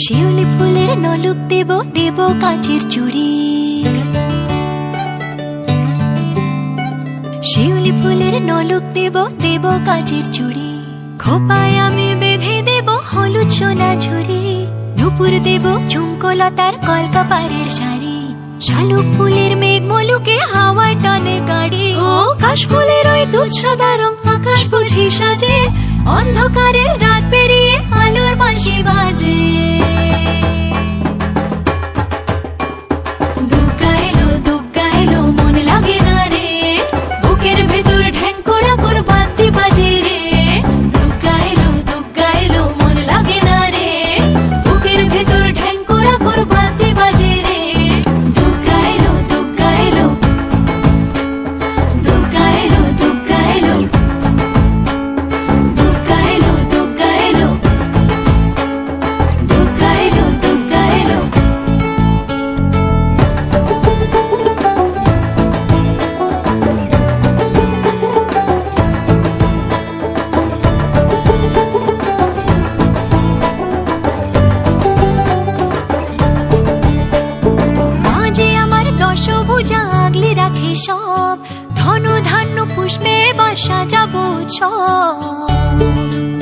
শিউলি ফুলের নলুক দেব দেব কাঁচের চুড়ি, শিউলি ফুলের নলুক দেব দেব কাঁচের চুড়ি, খোপায় আমি বেঁধে দেব হলুদ সোনা ঝুরি, নুপুর দেব ঝুমকোলতার কলকাপাড়ের শাড়ি, শালুক ফুলের মেঘ মলুকে হাওয়ায় টানে গাড়ি, ও কাশ ফুলের ওই দুধ সাদা রং আকাশ বুঝি সাজে, অন্ধকারের রাত পেরিয়ে আলোর বাঁশি বাজে। দুগ্গা এলো মন লাগে না রে, বুকের ভেতর ঢ্যাঙ্করা কর বাদ্যি বাজে রে। দুগ্গা এলো মন লাগে না রে, বুকের ভেতর ঢ্যাঙ্করা কর বাদ্যি বাজে রে। দুগ্গা এলো দুগ্গা এলো দুগ্গা এলো দুগ্গা এলো দুগ্গা এলো দুগ্গা এলো দুগ্গা এলো দুগ্গা এলো। মাঝে আমার দশভুজা আগলে রাখে সব, ধন ধান্য পুষ্পে বা সাজাবো সব।